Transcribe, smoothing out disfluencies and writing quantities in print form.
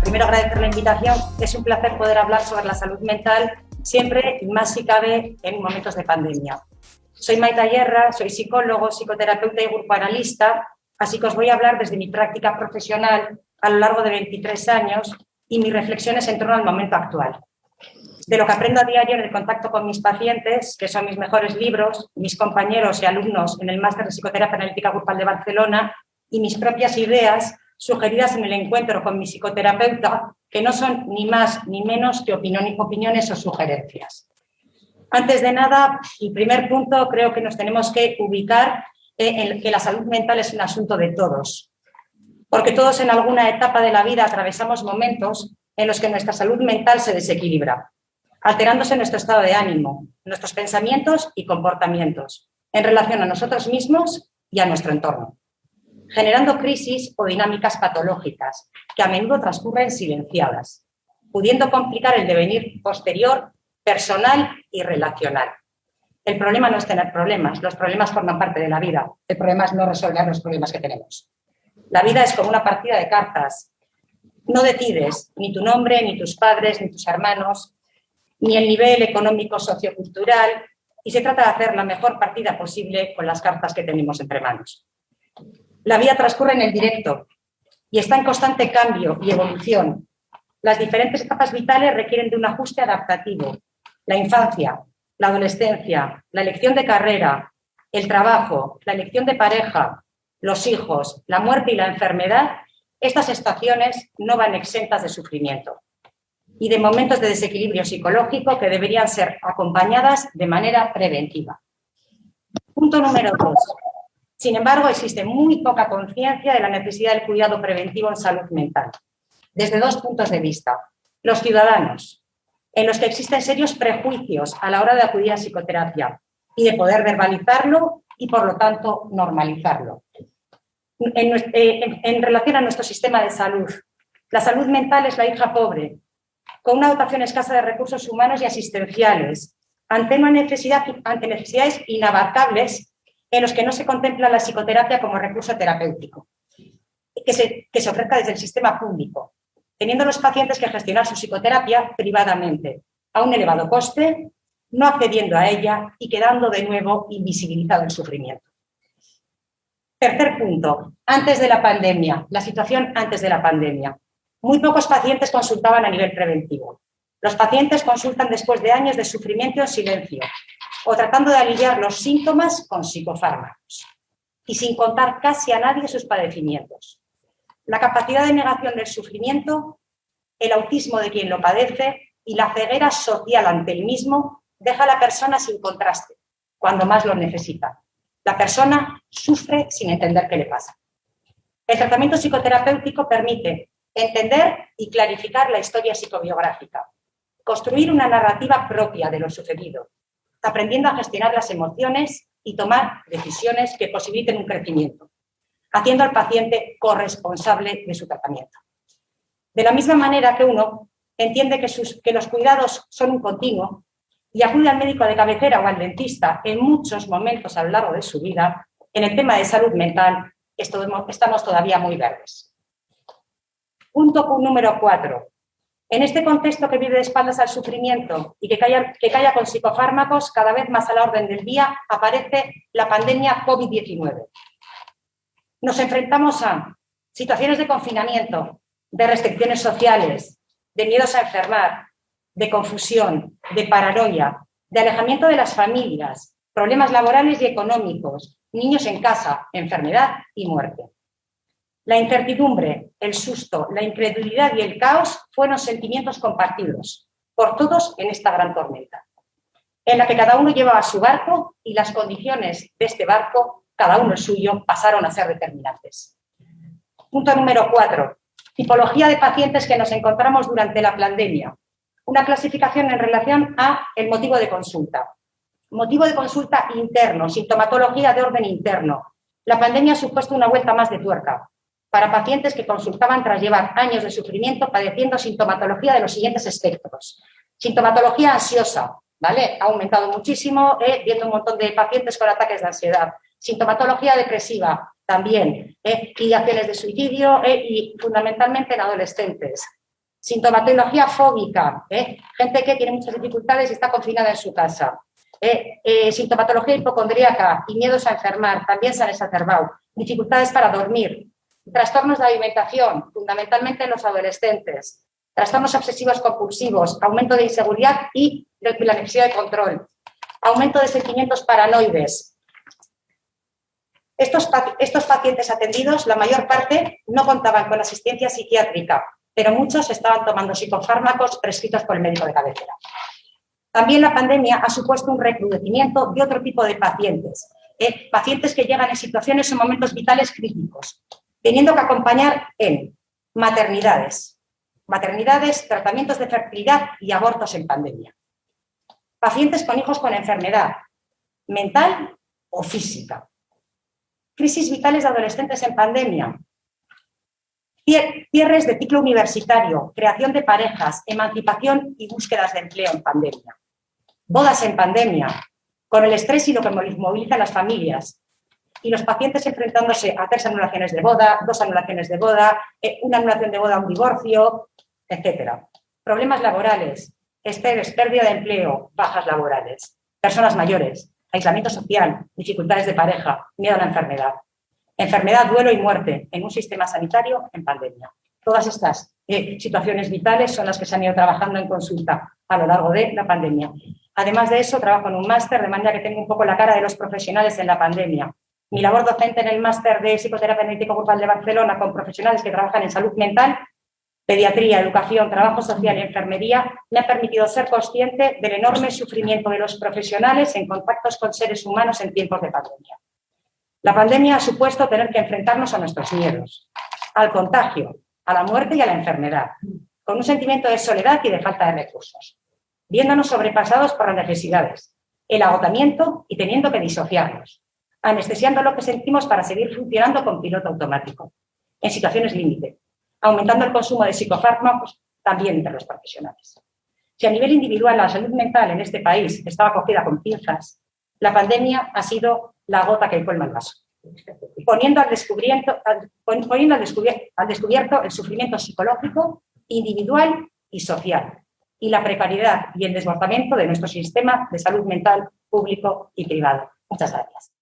Primero, agradecer la invitación. Es un placer poder hablar sobre la salud mental, siempre y más si cabe en momentos de pandemia. Soy Maite Guerra, soy psicólogo, psicoterapeuta y grupo analista, así que os voy a hablar desde mi práctica profesional a lo largo de 23 años y mis reflexiones en torno al momento actual. De lo que aprendo a diario en el contacto con mis pacientes, que son mis mejores libros, mis compañeros y alumnos en el Máster de Psicoterapia Analítica Grupal de Barcelona y mis propias ideas sugeridas en el encuentro con mi psicoterapeuta, que no son ni más ni menos que opiniones o sugerencias. Antes de nada, el primer punto, creo que nos tenemos que ubicar en que la salud mental es un asunto de todos, porque todos en alguna etapa de la vida atravesamos momentos en los que nuestra salud mental se desequilibra, alterándose nuestro estado de ánimo, nuestros pensamientos y comportamientos en relación a nosotros mismos y a nuestro entorno, generando crisis o dinámicas patológicas que a menudo transcurren silenciadas, pudiendo complicar el devenir posterior, personal y relacional. El problema no es tener problemas, los problemas forman parte de la vida, el problema es no resolver los problemas que tenemos. La vida es como una partida de cartas. No decides ni tu nombre, ni tus padres, ni tus hermanos, ni el nivel económico sociocultural, y se trata de hacer la mejor partida posible con las cartas que tenemos entre manos. La vida transcurre en el directo y está en constante cambio y evolución. Las diferentes etapas vitales requieren de un ajuste adaptativo. La infancia, la adolescencia, la elección de carrera, el trabajo, la elección de pareja, los hijos, la muerte y la enfermedad, estas estaciones no van exentas de sufrimiento y de momentos de desequilibrio psicológico que deberían ser acompañadas de manera preventiva. Punto número 2. Sin embargo, existe muy poca conciencia de la necesidad del cuidado preventivo en salud mental, desde dos puntos de vista. Los ciudadanos, en los que existen serios prejuicios a la hora de acudir a psicoterapia y de poder verbalizarlo y, por lo tanto, normalizarlo. En relación a nuestro sistema de salud, la salud mental es la hija pobre, con una dotación escasa de recursos humanos y asistenciales, ante necesidades inabarcables en los que no se contempla la psicoterapia como recurso terapéutico, que se ofrezca desde el sistema público, teniendo los pacientes que gestionar su psicoterapia privadamente, a un elevado coste, no accediendo a ella y quedando de nuevo invisibilizado el sufrimiento. Tercer punto, antes de la pandemia, la situación antes de la pandemia. Muy pocos pacientes consultaban a nivel preventivo. Los pacientes consultan después de años de sufrimiento en silencio o tratando de aliviar los síntomas con psicofármacos y sin contar casi a nadie sus padecimientos. La capacidad de negación del sufrimiento, el autismo de quien lo padece y la ceguera social ante el mismo deja a la persona sin contraste, cuando más lo necesita. La persona sufre sin entender qué le pasa. El tratamiento psicoterapéutico permite entender y clarificar la historia psicobiográfica, construir una narrativa propia de lo sucedido, aprendiendo a gestionar las emociones y tomar decisiones que posibiliten un crecimiento, haciendo al paciente corresponsable de su tratamiento. De la misma manera que uno entiende que los cuidados son un continuo y acude al médico de cabecera o al dentista en muchos momentos a lo largo de su vida, en el tema de salud mental estamos todavía muy verdes. Punto número 4. En este contexto que vive de espaldas al sufrimiento y que calla con psicofármacos, cada vez más a la orden del día aparece la pandemia COVID-19. Nos enfrentamos a situaciones de confinamiento, de restricciones sociales, de miedos a enfermar, de confusión, de paranoia, de alejamiento de las familias, problemas laborales y económicos, niños en casa, enfermedad y muerte. La incertidumbre, el susto, la incredulidad y el caos fueron sentimientos compartidos por todos en esta gran tormenta, en la que cada uno llevaba su barco y las condiciones de este barco, cada uno el suyo, pasaron a ser determinantes. Punto número 4. Tipología de pacientes que nos encontramos durante la pandemia. Una clasificación en relación a el motivo de consulta. Motivo de consulta interno, sintomatología de orden interno. La pandemia ha supuesto una vuelta más de tuerca para pacientes que consultaban tras llevar años de sufrimiento padeciendo sintomatología de los siguientes espectros. Sintomatología ansiosa, ¿vale? Ha aumentado muchísimo, viendo un montón de pacientes con ataques de ansiedad. Sintomatología depresiva también, ideaciones de suicidio y fundamentalmente en adolescentes. Sintomatología fóbica, gente que tiene muchas dificultades y está confinada en su casa. Sintomatología hipocondríaca y miedos a enfermar también se han exacerbado. Dificultades para dormir. Trastornos de alimentación, fundamentalmente en los adolescentes. Trastornos obsesivos compulsivos, aumento de inseguridad y la necesidad de control. Aumento de sentimientos paranoides. Estos pacientes atendidos, la mayor parte, no contaban con asistencia psiquiátrica, pero muchos estaban tomando psicofármacos prescritos por el médico de cabecera. También la pandemia ha supuesto un recrudecimiento de otro tipo de pacientes, pacientes que llegan en situaciones o momentos vitales críticos, teniendo que acompañar en maternidades, tratamientos de fertilidad y abortos en pandemia. Pacientes con hijos con enfermedad mental o física. Crisis vitales de adolescentes en pandemia. Cierres de ciclo universitario, creación de parejas, emancipación y búsquedas de empleo en pandemia. Bodas en pandemia, con el estrés y lo que moviliza a las familias. Y los pacientes enfrentándose a 3 anulaciones de boda, 2 anulaciones de boda, una anulación de boda, un divorcio, etc. Problemas laborales, estrés, pérdida de empleo, bajas laborales. Personas mayores, aislamiento social, dificultades de pareja, miedo a la enfermedad. Enfermedad, duelo y muerte en un sistema sanitario en pandemia. Todas estas situaciones vitales son las que se han ido trabajando en consulta a lo largo de la pandemia. Además de eso, trabajo en un máster, de manera que tengo un poco la cara de los profesionales en la pandemia. Mi labor docente en el máster de psicoterapia analítico-grupal de Barcelona con profesionales que trabajan en salud mental, pediatría, educación, trabajo social y enfermería me ha permitido ser consciente del enorme sufrimiento de los profesionales en contactos con seres humanos en tiempos de pandemia. La pandemia ha supuesto tener que enfrentarnos a nuestros miedos, al contagio, a la muerte y a la enfermedad, con un sentimiento de soledad y de falta de recursos, viéndonos sobrepasados por las necesidades, el agotamiento y teniendo que disociarnos, anestesiando lo que sentimos para seguir funcionando con piloto automático, en situaciones límite, aumentando el consumo de psicofármacos también entre los profesionales. Si a nivel individual la salud mental en este país estaba cogida con pinzas, la pandemia ha sido la gota que colma el vaso, poniendo al descubierto el sufrimiento psicológico, individual y social, y la precariedad y el desbordamiento de nuestro sistema de salud mental público y privado. Muchas gracias.